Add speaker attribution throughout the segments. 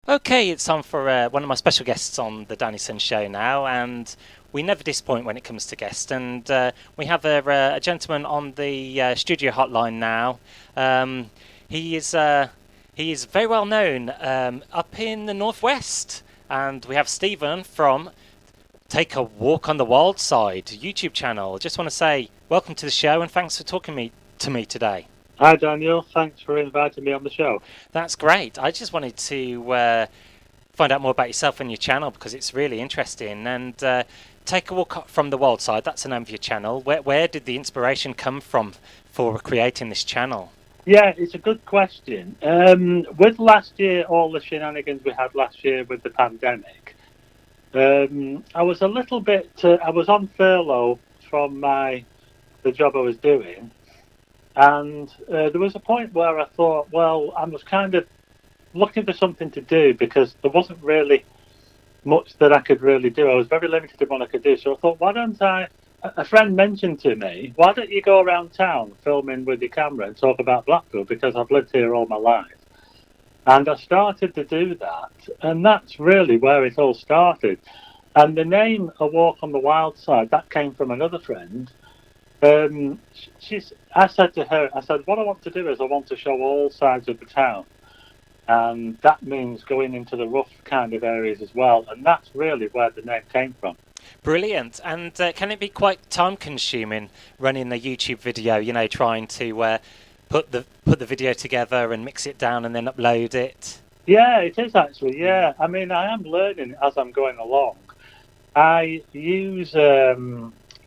Speaker 1: Okay, it's time for one of my special guests on the Danny Sun Show now, and we never disappoint when it comes to guests. And we have a gentleman on the studio hotline now. Um, he is he is very well known up in the northwest, and we have Stephen from Take a Walk on the Wild Side YouTube channel. Just want to say welcome to the show, and thanks for talking to me today.
Speaker 2: Hi Daniel, thanks for inviting me on the show.
Speaker 1: That's great. I just wanted to find out more about yourself and your channel because it's really interesting. And Take a Walk from the Wild Side, that's the name of your channel. Where did the inspiration come from for creating this channel?
Speaker 2: Yeah, it's a good question. With last year, all the shenanigans we had last year with the pandemic, I was a little bit. I was on furlough from the job I was doing, and there was a point where I thought, well, I was kind of looking for something to do because there wasn't really much that I could really do. I was very limited in what I could do. So I thought, why don't I? A friend mentioned to me, why don't you go around town filming with your camera and talk about Blackpool? Because I've lived here all my life. And I started to do that. And that's really where it all started. And the name A Walk on the Wild Side, that came from another friend. I said to her, I said, what I want to do is I want to show all sides of the town. And that means going into the rough kind of areas as well. And that's really where the name came from.
Speaker 1: Brilliant. And can it be quite time consuming running a YouTube video, you know, trying to put the video together and mix it down and then upload it?
Speaker 2: Yeah, it is actually. Yeah, I mean, I am learning as I'm going along. I use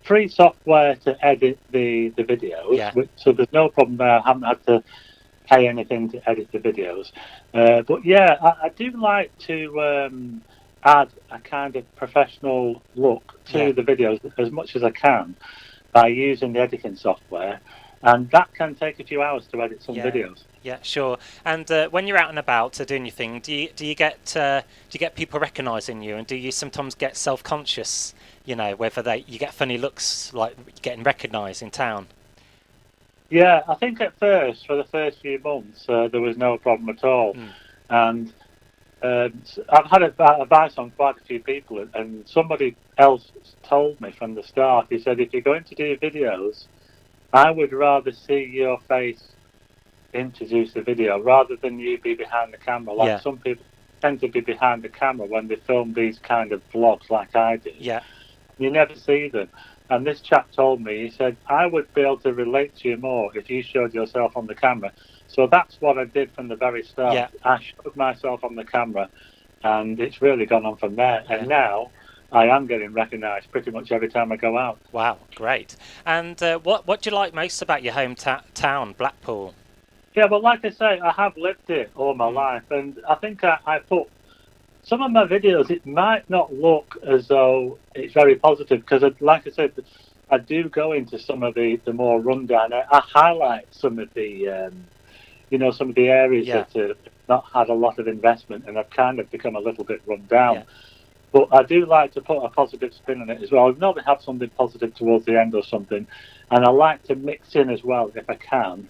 Speaker 2: free software to edit the videos,
Speaker 1: Yeah.
Speaker 2: so there's no problem there. I haven't had to pay anything to edit the videos. But yeah, I do like to add a kind of professional look to the videos as much as I can by using the editing software. And that can take a few hours to edit some videos.
Speaker 1: Yeah, sure. And when you're out and about doing your thing, do you get people recognising you, and do you sometimes get self-conscious? You know, whether you get funny looks like getting recognised in town.
Speaker 2: Yeah, I think at first, for the first few months, there was no problem at all. And I've had advice on quite a few people, and somebody else told me from the start, he said, if you're going to do videos, I would rather see your face introduce the video rather than you be behind the camera. Like some people tend to be behind the camera when they film these kind of vlogs like I do.
Speaker 1: Yeah.
Speaker 2: You never see them. And this chap told me, he said, I would be able to relate to you more if you showed yourself on the camera. So that's what I did from the very start.
Speaker 1: Yeah.
Speaker 2: I showed myself on the camera, and it's really gone on from there. And now I am getting recognised pretty much every time I go out.
Speaker 1: Wow, great. And what do you like most about your hometown, Blackpool?
Speaker 2: Yeah, well, like I say, I have lived it all my life, and I think I put some of my videos, it might not look as though it's very positive because, like I said, I do go into some of the more rundown. I highlight some of the, some of the areas that have not had a lot of investment and have kind of become a little bit run down.
Speaker 1: Yeah.
Speaker 2: But I do like to put a positive spin on it as well. I normally have something positive towards the end or something, and I like to mix in as well, if I can,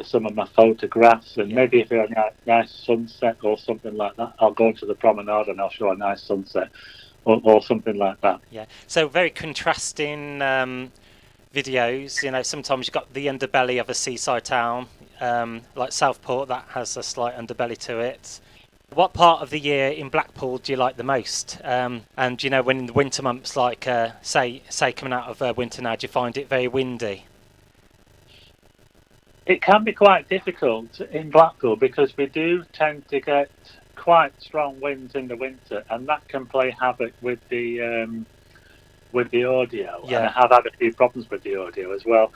Speaker 2: some of my photographs, and maybe if you're a nice sunset or something like that, I'll go to the promenade and I'll show a nice sunset or something like that.
Speaker 1: Yeah, so very contrasting videos. You know, sometimes you've got the underbelly of a seaside town, like Southport, that has a slight underbelly to it. What part of the year in Blackpool do you like the most? And you know, when in the winter months, like say coming out of winter now, do you find it very windy?
Speaker 2: It can be quite difficult in Blackpool because we do tend to get quite strong winds in the winter, and that can play havoc with the audio.
Speaker 1: Yeah.
Speaker 2: And I have had a few problems with the audio as well.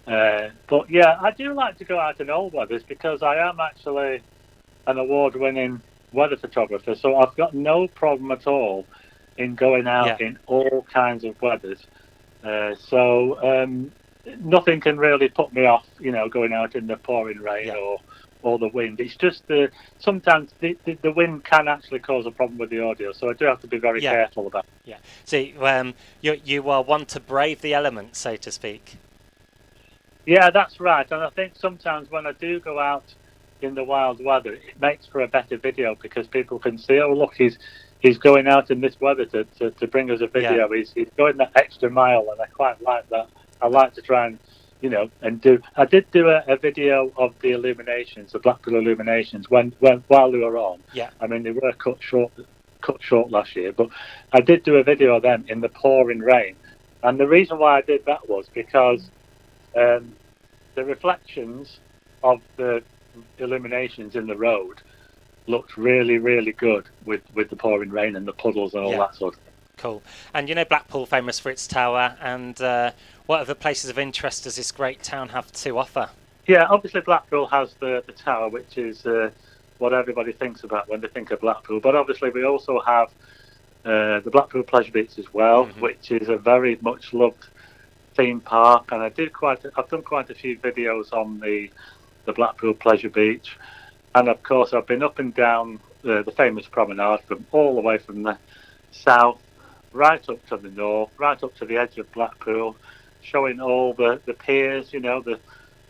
Speaker 2: But yeah, I do like to go out in all weathers because I am actually an award-winning weather photographer, so I've got no problem at all in going out in all kinds of weathers. Nothing can really put me off, you know, going out in the pouring rain or the wind. It's just sometimes the wind can actually cause a problem with the audio, so I do have to be very careful about it.
Speaker 1: Yeah. So you are one to brave the elements, so to speak.
Speaker 2: Yeah, that's right. And I think sometimes when I do go out in the wild weather, it makes for a better video because people can see, oh look, he's going out in this weather to bring us a video.
Speaker 1: Yeah.
Speaker 2: He's going that extra mile, and I quite like that. I like to try and and do. I did do a video of the illuminations, the Blackpool illuminations, when while they were on.
Speaker 1: Yeah.
Speaker 2: I mean, they were cut short last year, but I did do a video of them in the pouring rain, and the reason why I did that was because the reflections of the illuminations in the road looked really, really good with the pouring rain and the puddles and all that sort of thing.
Speaker 1: Cool. And Blackpool famous for its tower, and what other places of interest does this great town have to offer? Yeah,
Speaker 2: obviously Blackpool has the tower, which is what everybody thinks about when they think of Blackpool. But obviously we also have the Blackpool Pleasure Beach as well, which is a very much loved theme park. And I've done quite a few videos on the Blackpool Pleasure Beach. And of course I've been up and down the famous Promenade from all the way from the south right up to the north, right up to the edge of Blackpool, showing all the piers, the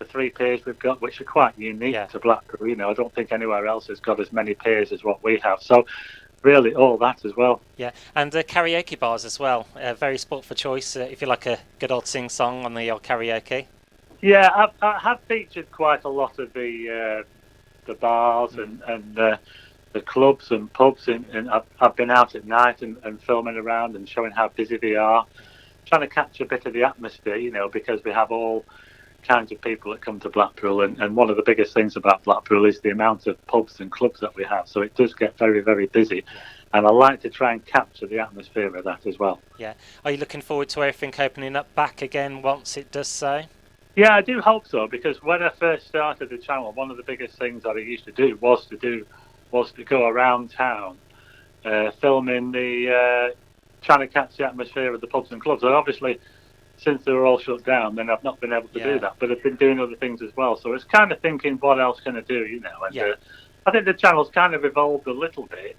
Speaker 2: 3 piers we've got, which are quite unique to Blackpool. I don't think anywhere else has got as many piers as what we have. So really all that as well.
Speaker 1: Yeah, and karaoke bars as well. Very sport for choice if you like a good old sing-song on the old karaoke.
Speaker 2: Yeah, I have featured quite a lot of the bars and the clubs and pubs, and I've been out at night and filming around and showing how busy they are, trying to capture a bit of the atmosphere, because we have all kinds of people that come to Blackpool, and one of the biggest things about Blackpool is the amount of pubs and clubs that we have, so it does get very, very busy, and I like to try and capture the atmosphere of that as well.
Speaker 1: Yeah. Are you looking forward to everything opening up back again once it does so?
Speaker 2: Yeah, I do hope so, because when I first started the channel, one of the biggest things that I used to do was to go around town filming trying to catch the atmosphere of the pubs and clubs. And obviously, since they were all shut down, then I've not been able to do that. But I've been doing other things as well. So it's kind of thinking, what else can I do, And I think the channel's kind of evolved a little bit,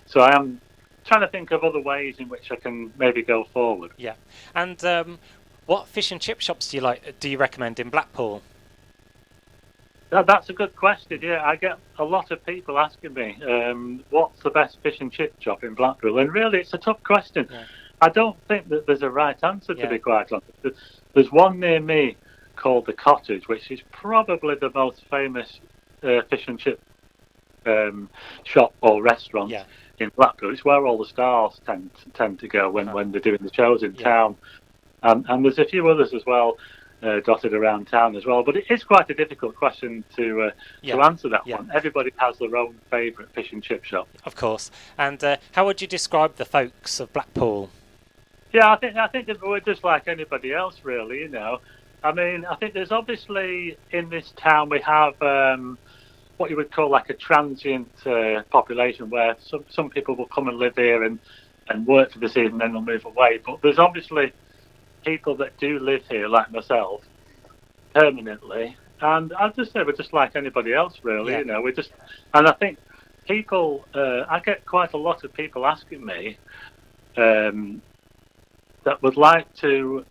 Speaker 2: So I am trying to think of other ways in which I can maybe go forward.
Speaker 1: Yeah. And what fish and chip shops do you recommend in Blackpool?
Speaker 2: That's a good question. Yeah, I get a lot of people asking me, what's the best fish and chip shop in Blackpool? And really, it's a tough question. Yeah. I don't think that there's a right answer, to be quite honest. There's one near me called The Cottage, which is probably the most famous fish and chip shop or restaurant in Blackpool. It's where all the stars tend to go when they're doing the shows in town. And there's a few others as well. Dotted around town as well, but it is quite a difficult question to answer that one. Everybody has their own favourite fish and chip shop,
Speaker 1: of course. And how would you describe the folks of Blackpool?
Speaker 2: Yeah, I think that we're just like anybody else, really. I mean, I think there's obviously in this town we have what you would call like a transient population, where some people will come and live here and work for the season, then they'll move away. But there's obviously people that do live here, like myself, permanently, and I'd just say we're just like anybody else, really. We just, and I think people, I get quite a lot of people asking me that would like to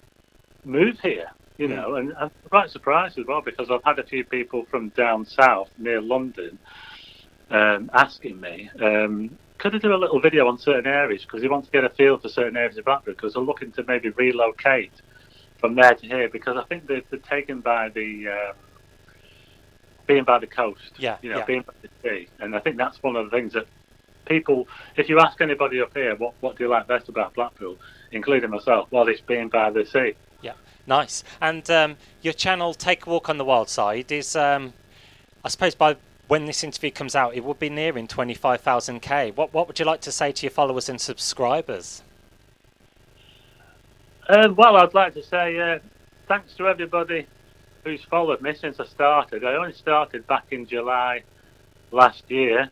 Speaker 2: move here, and I'm quite surprised as well, because I've had a few people from down south near London asking me, could I do a little video on certain areas, because they want to get a feel for certain areas of Blackpool, because they're looking to maybe relocate from there to here, because I think they're taken by the being by the coast, being by the sea, and I think that's one of the things that people, if you ask anybody up here, what do you like best about Blackpool, including myself, well, it's being by the sea.
Speaker 1: Yeah, nice. And your channel, Take a Walk on the Wild Side, is, I suppose when this interview comes out, it would be nearing 25,000k. What would you like to say to your followers and subscribers?
Speaker 2: Well, I'd like to say thanks to everybody who's followed me since I started. I only started back in July last year.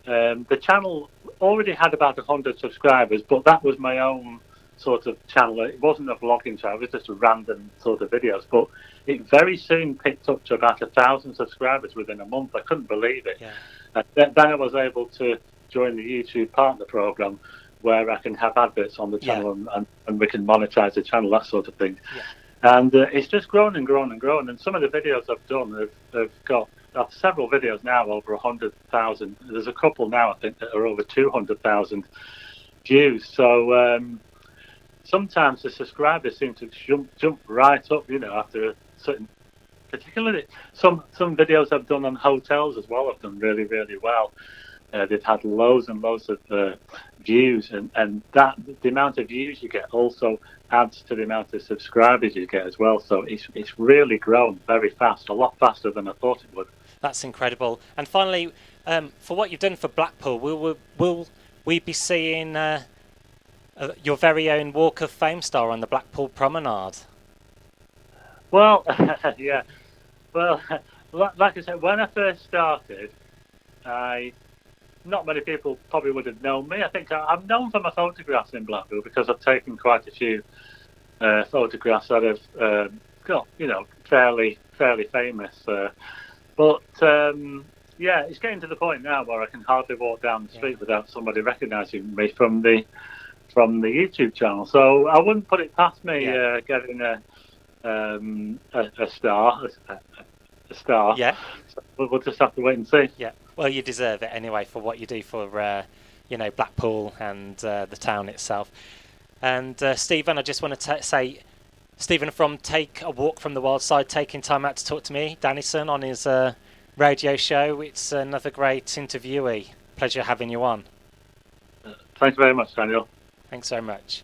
Speaker 2: The channel already had about 100 subscribers, but that was my own sort of channel. It wasn't a vlogging channel, it was just a random sort of videos. But it very soon picked up to about 1,000 subscribers within a month. I couldn't believe it. Yeah. Then I was able to join the YouTube partner program, where I can have adverts on the channel and we can monetize the channel, that sort of thing. Yeah. And it's just grown and grown and grown. And some of the videos I've done have got I've several videos now over 100,000. There's a couple now I think that are over 200,000 views. So sometimes the subscribers seem to jump right up, after a certain. Particularly some videos I've done on hotels as well have done really, really well. They've had loads and loads of views, and that the amount of views you get also adds to the amount of subscribers you get as well. So it's really grown very fast, a lot faster than I thought it would.
Speaker 1: That's incredible. And finally, for what you've done for Blackpool, will we be seeing your very own Walk of Fame star on the Blackpool Promenade?
Speaker 2: Well, yeah. Well, like I said, when I first started, not many people probably would have known me. I think I'm known for my photographs in Blackpool because I've taken quite a few photographs that have got, fairly famous. But yeah, it's getting to the point now where I can hardly walk down the street without somebody recognising me from the YouTube channel. So I wouldn't put it past me getting a star. A star.
Speaker 1: Yeah.
Speaker 2: So we'll just have to wait and see.
Speaker 1: Yeah. Well, you deserve it anyway for what you do for Blackpool and the town itself. And Stephen, I just want to say, Stephen from Take a Walk from the Wild Side, taking time out to talk to me, Dannyson, on his radio show. It's another great interviewee. Pleasure having you on.
Speaker 2: Thanks very much, Daniel.
Speaker 1: Thanks so much.